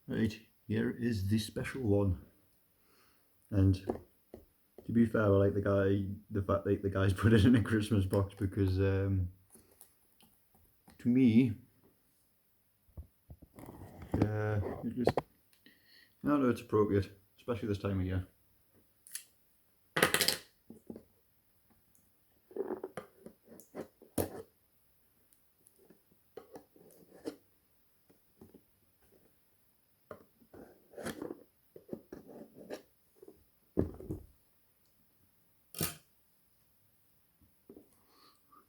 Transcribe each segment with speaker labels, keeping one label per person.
Speaker 1: Right, here is the special one. And to be fair, I like the fact that the guys put it in a Christmas box, because to me, it just, I don't know, it's appropriate, especially this time of year.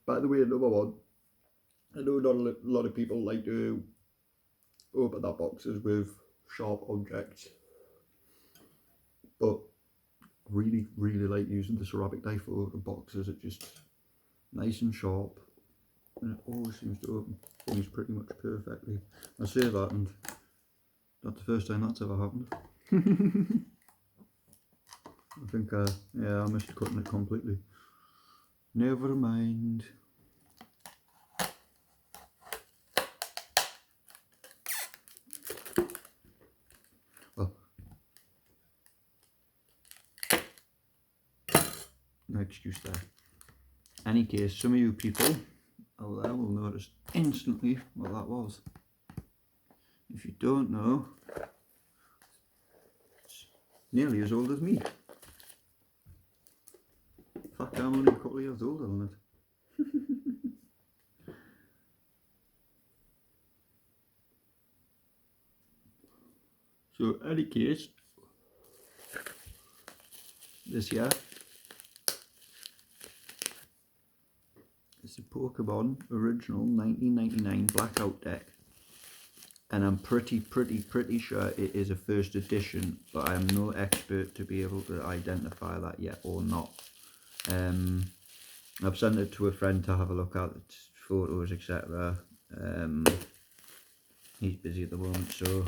Speaker 1: By the way, another one, I know not a lot of people like to open their boxes with sharp objects, but really like using the ceramic knife for open boxes. It's just nice and sharp, and it always seems to open things pretty much perfectly. I say that, and that's the first time that's ever happened. I think, yeah, I missed cutting it completely. Never mind. Well, no excuse there. Any case, some of you people out there will notice instantly what that was. If you don't know, it's nearly as old as me. In fact, I'm only a couple of years older than it. So, any case, this year is a Pokemon original 1999 Blackout deck, and I'm pretty sure it is a first edition, but I am no expert to be able to identify that yet or not. I've sent it to a friend to have a look at its photos, etc. He's busy at the moment, so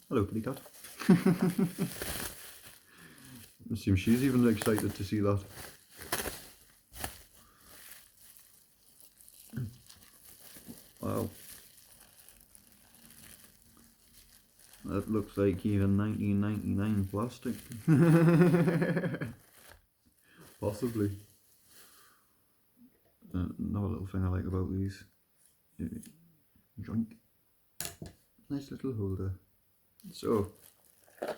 Speaker 1: hello, kitty cat. It seems she's even excited to see that. Wow. That looks like even 1999 plastic. Possibly. Another little thing I like about these. Joink. Nice little holder. So, I'll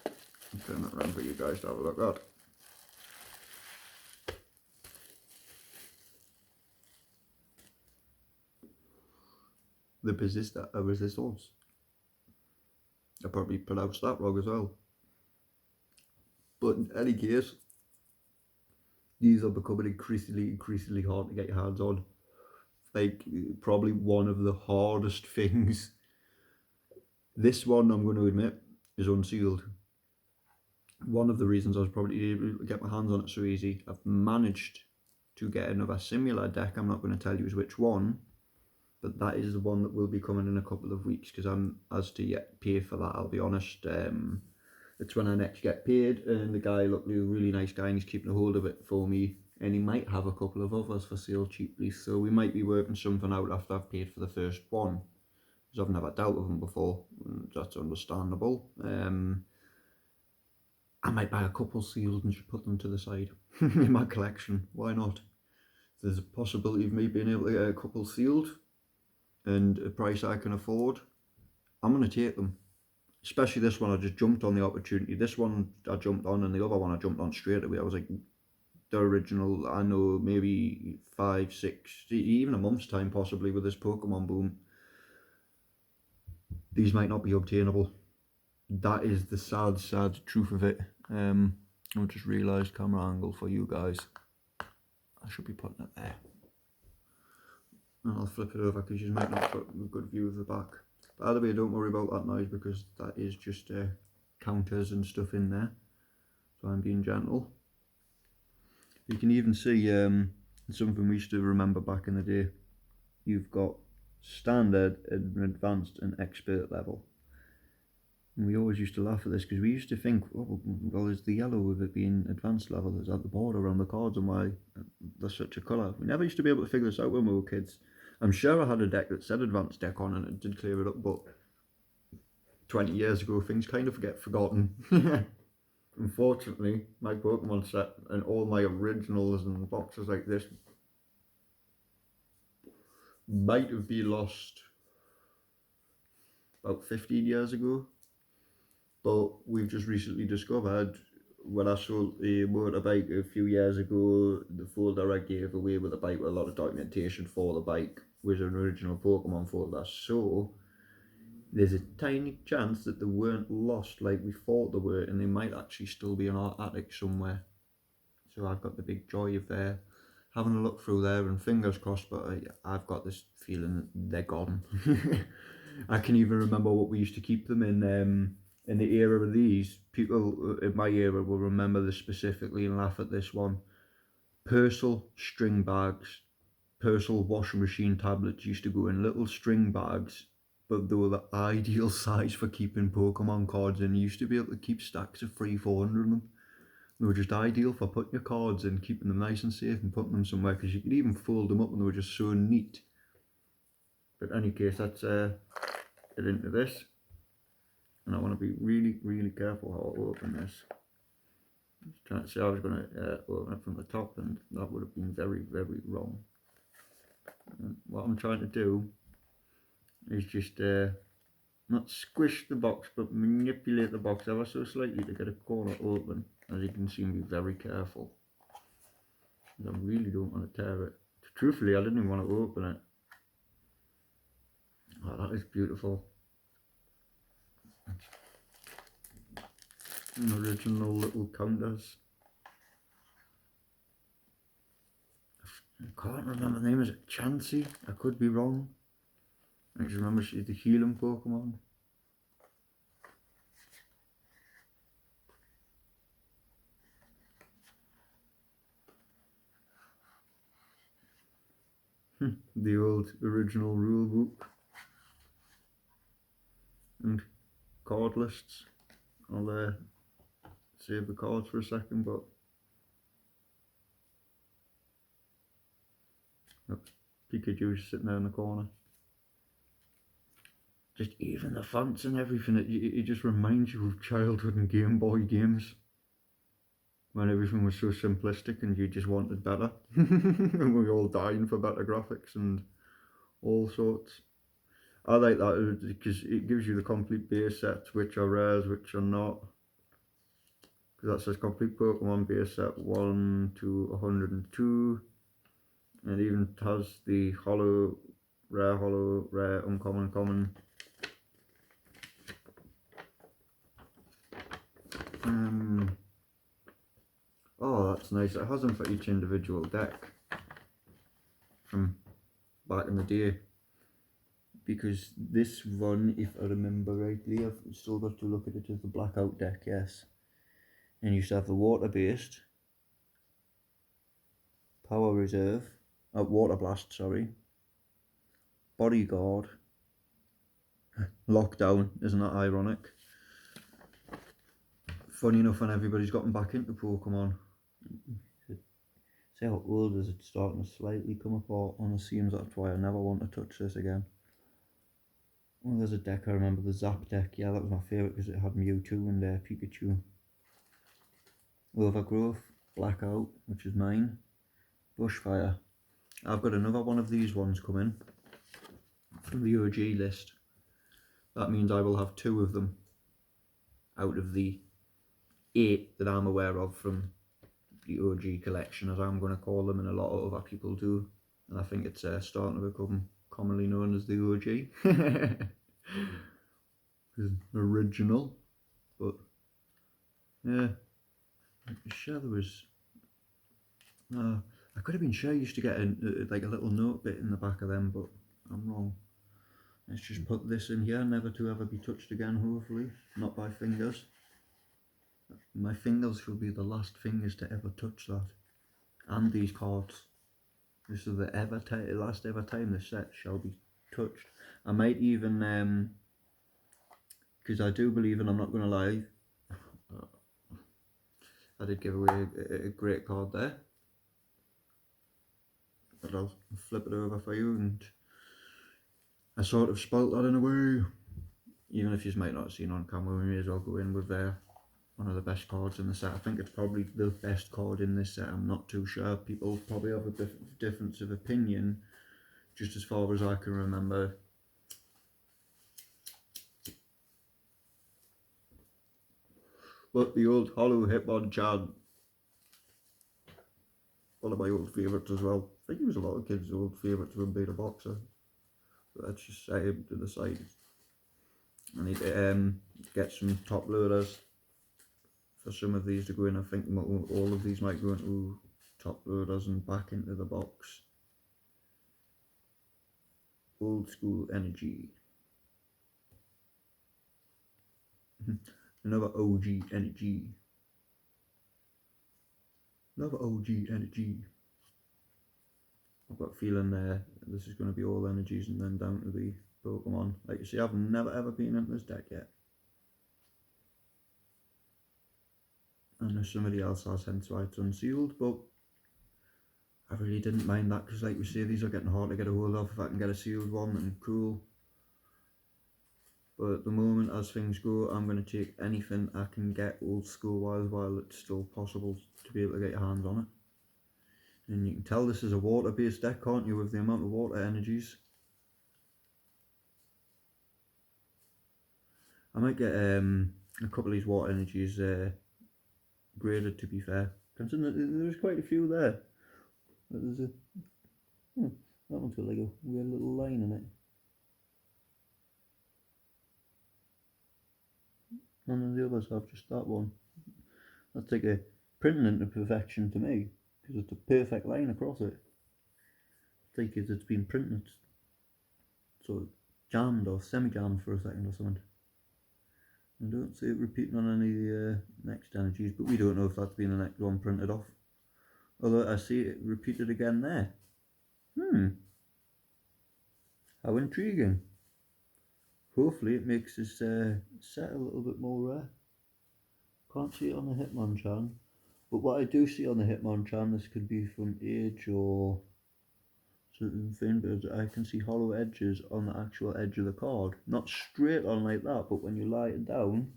Speaker 1: turn that around for you guys to have a look at. The resistance. I probably pronounced that wrong as well. But in any case, these are becoming increasingly hard to get your hands on. Like, probably one of the hardest things. This one, I'm going to admit, is unsealed. One of the reasons I was probably able to get my hands on it so easy, I've managed to get another similar deck. I'm not going to tell you which one, but that is the one that will be coming in a couple of weeks, because I'm as to yet pay for that, I'll be honest. It's when I next get paid, and the guy, luckily, a really nice guy, and he's keeping a hold of it for me, and he might have a couple of others for sale cheaply, so we might be working something out after I've paid for the first one, because I've never dealt with them before. That's understandable. I might buy a couple sealed and just put them to the side in my collection. Why not? There's a possibility of me being able to get a couple sealed and a price I can afford. I'm going to take them. Especially this one, I just jumped on the opportunity. This one I jumped on, and the other one I jumped on straight away. I was like, the original, I know, maybe 5, 6, even a month's time possibly with this Pokemon boom, these might not be obtainable. That is the sad truth of it. I've just realised camera angle for you guys. I should be putting it there. And I'll flip it over because you might not get a good view of the back. But either way, don't worry about that noise, because that is just counters and stuff in there. So I'm being gentle. You can even see something we used to remember back in the day. You've got standard, and advanced, and expert level. And we always used to laugh at this, because we used to think, oh, well, is the yellow with it being advanced level, is that the border around the cards, and why there's such a colour? We never used to be able to figure this out when we were kids. I'm sure I had a deck that said advanced deck on, and it did clear it up, but 20 years ago, things kind of get forgotten. Unfortunately, my Pokemon set and all my originals and boxes like this might have been lost about 15 years ago. But we've just recently discovered, when I sold a motorbike a few years ago, the folder I gave away with the bike with a lot of documentation for the bike was an original Pokemon folder. So there's a tiny chance that they weren't lost like we thought they were, and they might actually still be in our attic somewhere. So I've got the big joy of having a look through there, and fingers crossed, but I've got this feeling that they're gone. I can even remember what we used to keep them in the era of these. People in my era will remember this specifically and laugh at this one. Purcell string bags. Purcell washing machine tablets used to go in little string bags, but they were the ideal size for keeping Pokemon cards in. You used to be able to keep stacks of 300-400 of them. They were just ideal for putting your cards in, keeping them nice and safe and putting them somewhere, because you could even fold them up and they were just so neat. But in any case, that's it into this. And I want to be really, really careful how I open this. I was trying to say I was going to open it from the top, and that would have been very, very wrong. And what I'm trying to do is just not squish the box, but manipulate the box ever so slightly to get a corner open. As you can see, be very careful. I really don't want to tear it. Truthfully, I didn't even want to open it. Oh, that is beautiful. And original little counters. I can't remember the name. Is it Chansey? I could be wrong. I just remember she's the healing Pokemon. The old original rule book and card lists. I'll save the cards for a second, but look, Pikachu's sitting there in the corner. Just even the fonts and everything, it just reminds you of childhood and Game Boy games, when everything was so simplistic and you just wanted better. And we were all dying for better graphics and all sorts. I like that because it gives you the complete base sets, which are rares, which are not. Because that says complete Pokemon base set 1 to 102. And it even has the holo, rare, uncommon, common. Oh, that's nice. It has them for each individual deck from back in the day. Because this one, if I remember rightly, I've still got to look at it as the blackout deck, yes. And you used to have the water based, power reserve, water blast, sorry, bodyguard, lockdown. Isn't that ironic? Funny enough, when everybody's gotten back into Pokemon, see how old is it starting to slightly come apart on the seams. That's why I never want to touch this again. Well, there's a deck I remember, the Zap deck. Yeah, that was my favourite because it had Mewtwo and Pikachu. Overgrowth, Blackout, which is mine. Bushfire. I've got another one of these ones coming from the OG list. That means I will have 2 of them out of the 8 that I'm aware of from the OG collection, as I'm going to call them, and a lot of other people do. And I think it's starting to become commonly known as the OG. Original. But yeah, I'm sure there was I could have been sure I used to get like a little note bit in the back of them, but I'm wrong. Let's just put this in here, never to ever be touched again, hopefully. Not by fingers. My fingers will be the last fingers to ever touch that. And these cards. This is the last ever time the set shall be touched. I might even, because I do believe, and I'm not going to lie, I did give away a great card there. But I'll flip it over for you, and I sort of spoilt that in a way. even if you might not have seen on camera, we may as well go in with one of the best cards in the set. I think it's probably the best card in this set. I'm not too sure. People probably have a difference of opinion, just as far as I can remember. But the old Hollow Hitmonchan, one of my old favourites as well. I think he was a lot of kids' old favourites when being a boxer. But let's just set him to the side. I need to get some top loaders for some of these to go in. I think all of these might go into top loaders and back into the box. Old school energy. Another OG energy. Another OG energy. I've got a feeling this is going to be all energies and then down to the Pokemon. Like you see, I've never ever been into this deck yet. And if somebody else has, hence why it's unsealed, but I really didn't mind that because, like we say, these are getting hard to get a hold of. If I can get a sealed one, then cool. But at the moment, as things go, I'm going to take anything I can get old school wise while it's still possible to be able to get your hands on it. And you can tell this is a water based deck, can't you, with the amount of water energies. I might get a couple of these water energies graded, to be fair. Considering there's quite a few there. But there's a that one's got like a weird little line in it. None of the others have, just that one. That's like a printing into perfection to me, because it's a perfect line across it. It's like it's been printed, sort of jammed or semi-jammed for a second or something. I don't see it repeating on any of the next energies, but we don't know if that's been the next one printed off. Although I see it repeated again there. How intriguing. Hopefully it makes this set a little bit more rare. Can't see it on the Hitmonchan, but what I do see on the Hitmonchan, this could be from age or certain thing, but I can see hollow edges on the actual edge of the card. Not straight on like that, but when you lie it down,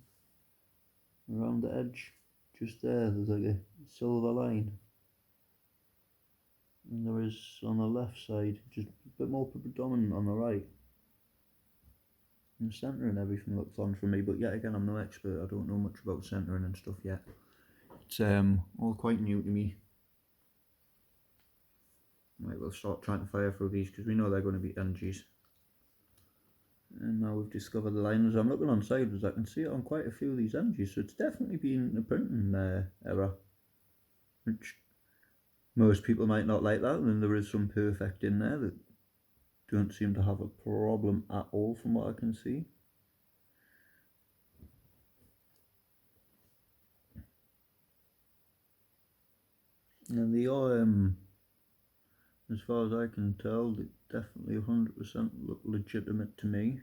Speaker 1: around the edge, just there's like a silver line. And there is on the left side, just a bit more predominant on the right. And centre and everything looks on for me, but yet again, I'm no expert. I don't know much about centering and stuff yet. It's all quite new to me. Right, we'll start trying to fire through these because we know they're going to be energies. And now we've discovered the line. As I'm looking on sideways, I can see it on quite a few of these energies, so it's definitely been a printing error, which most people might not like that. And then there is some perfect in there that don't seem to have a problem at all from what I can see. And they are, as far as I can tell, they definitely 100% look legitimate to me.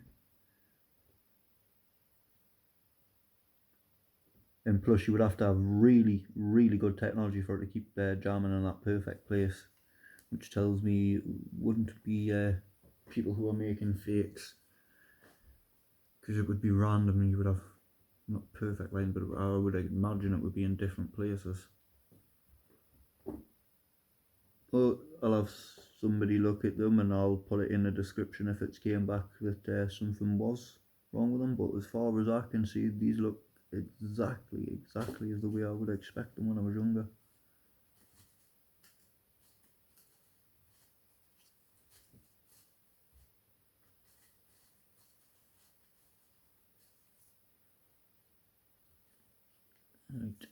Speaker 1: And plus you would have to have really, really good technology for it to keep jamming in that perfect place, which tells me it wouldn't be people who are making fakes, because it would be random and you would have not perfect line, but I would imagine it would be in different places. But I'll have somebody look at them and I'll put it in the description if it's came back that something was wrong with them. But as far as I can see, these look exactly as the way I would expect them when I was younger. Right.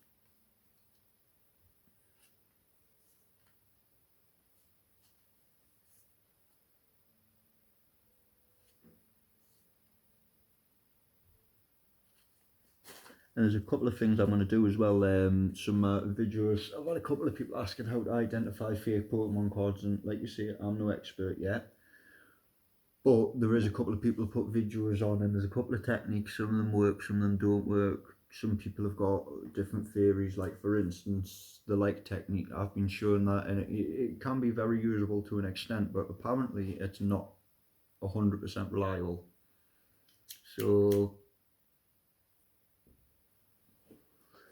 Speaker 1: And there's a couple of things I'm going to do as well, some videos. I've had a couple of people asking how to identify fake Pokemon cards, and like you say, I'm no expert yet. But there is a couple of people who put videos on, and there's a couple of techniques. Some of them work, some of them don't work. Some people have got different theories, like for instance, the light technique. I've been shown that, and it can be very usable to an extent, but apparently it's not 100% reliable. So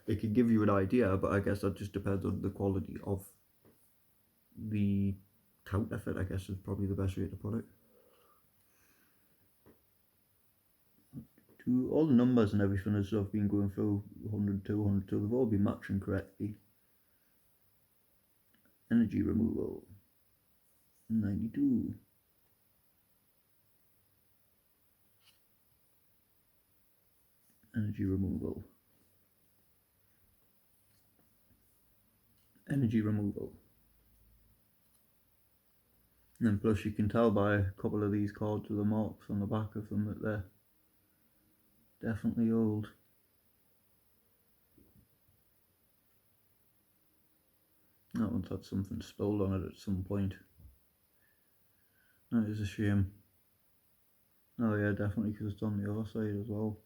Speaker 1: it could give you an idea, but I guess that just depends on the quality of the counterfeit, I guess is probably the best way to put it. All the numbers and everything as I've been going through, 102, 102, they've all been matching correctly. Energy removal, 92. Energy removal. Energy removal. And then plus you can tell by a couple of these cards with the marks on the back of them that they're definitely old. That one's had something spilled on it at some point. That is a shame. Oh yeah, definitely, because it's on the other side as well.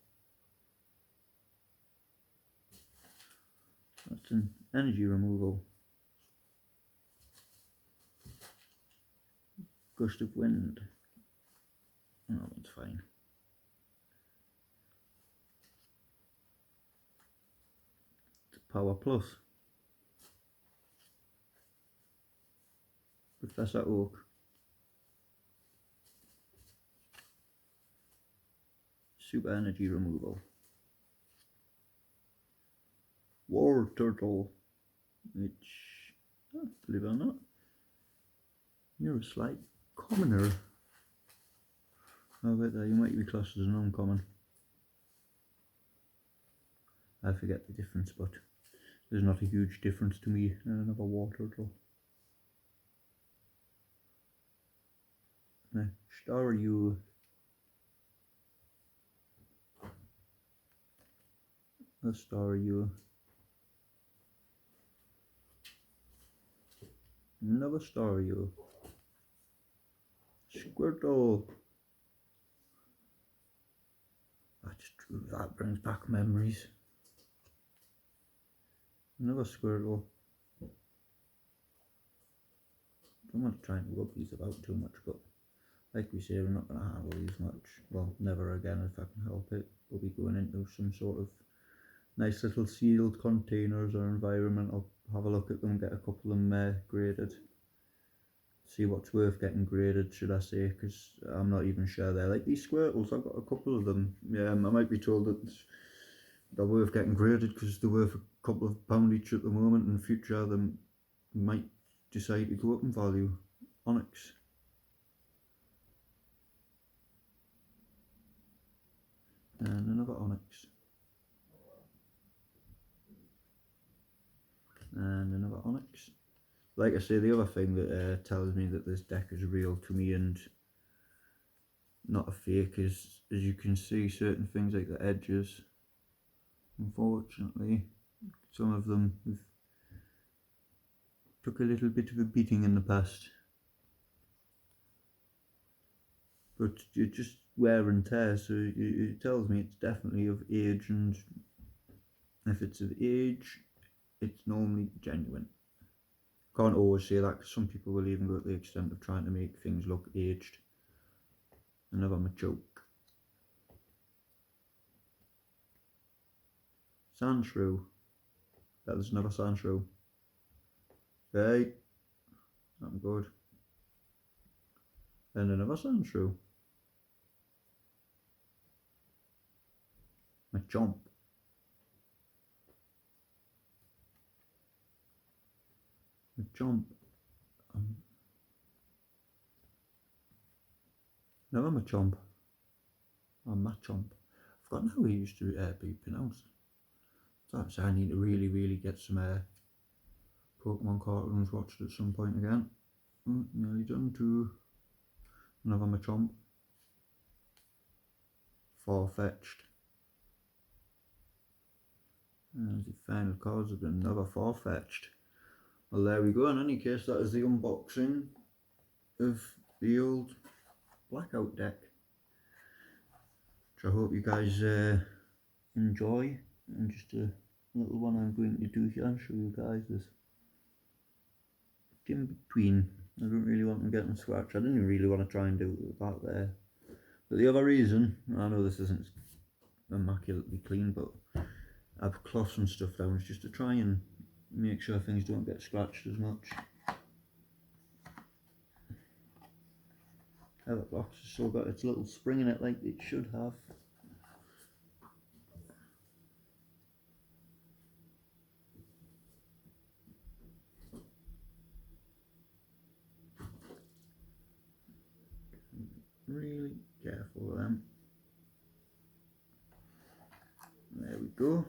Speaker 1: That's an energy removal. Gust of wind. That one's fine. It's a power plus. Professor Oak. Super energy removal. War turtle. Which, believe it or not, you're a slight commoner. Oh, wait there, you might be classed as an uncommon. I forget the difference, but there's not a huge difference to me in another war turtle. Now, star you. A star you. Another star you. Squirtle. That brings back memories. Another Squirtle. Don't want to try and rub these about too much, but like we say, we're not going to handle these much. Well, never again if I can help it. We'll be going into some sort of nice little sealed containers or environment. I'll have a look at them, get a couple of them graded. See what's worth getting graded, should I say, because I'm not even sure they're like these Squirtles. I've got a couple of them. Yeah, I might be told that they're worth getting graded because they're worth a couple of pound each at the moment. In future, they might decide to go up in value. Onyx. And another Onyx. And another Onyx. Like I say, the other thing that tells me that this deck is real to me and not a fake is, as you can see, certain things like the edges. Unfortunately, some of them took a little bit of a beating in the past. But it just wear and tear, so it tells me it's definitely of age, and if it's of age, it's normally genuine. Can't always say that because some people will even go to the extent of trying to make things look aged. Another Machoke. Sandshrew. That is another Sandshrew. Hey, I'm good. And another Sandshrew. Machamp. Machamp. Another Machamp. Or Machamp. I've forgotten how he used to be pronounced. So I need to really get some Pokemon cartoons watched at some point again. Nearly done to another Machamp. Far-fetched. And the final cards of another Far-fetched. Well, there we go. In any case, that is the unboxing of the old Blackout deck, which I hope you guys enjoy. And just a little one I'm going to do here and show you guys this in between. I don't really want to get them scratched. I didn't really want to try and do that there, But the other reason, I know this isn't immaculately clean, but I've cloths and stuff down, is just to try and make sure things don't get scratched as much. How that box has still got its little spring in it like it should have. Really careful with them. There we go.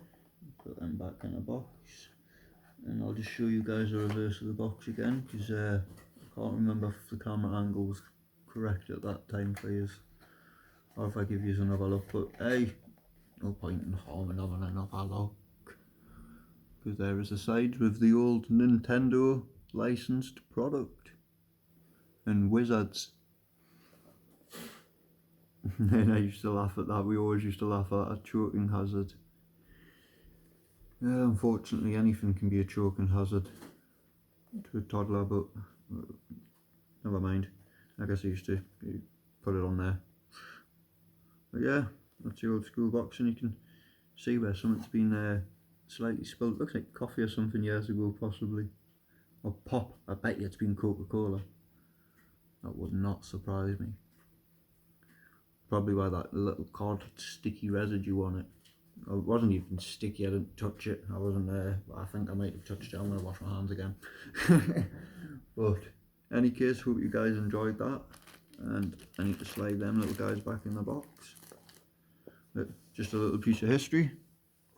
Speaker 1: Put them back in the box. And I'll just show you guys the reverse of the box again, because I can't remember if the camera angle was correct at that time for you, or if I give you another look. But hey, no point in harming another look, because there is the side with the old Nintendo licensed product and wizards. And I used to laugh at that. We always used to laugh at a choking hazard. Yeah, unfortunately anything can be a choking hazard to a toddler, but never mind. I guess I used to put it on there. But yeah, that's the old school box, and you can see where something's been slightly spilled. Looks like coffee or something years ago, possibly. Or pop. I bet you it's been Coca-Cola. That would not surprise me. Probably why that little cod sticky residue on it. It wasn't even sticky, I didn't touch it. I wasn't there. I think I might have touched it. I'm going to wash my hands again. But in any case, hope you guys enjoyed that. And I need to slide them little guys back in the box. But just a little piece of history.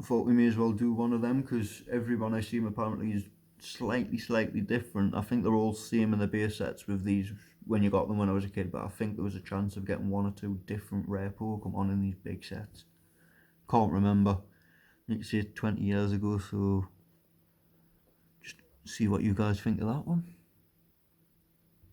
Speaker 1: I thought we may as well do one of them, because everyone I see apparently is slightly different. I think they're all same in the base sets with these when you got them when I was a kid, but I think there was a chance of getting one or two different rare Pokemon in these big sets. Can't remember. You can see it 20 years ago, so just see what you guys think of that one.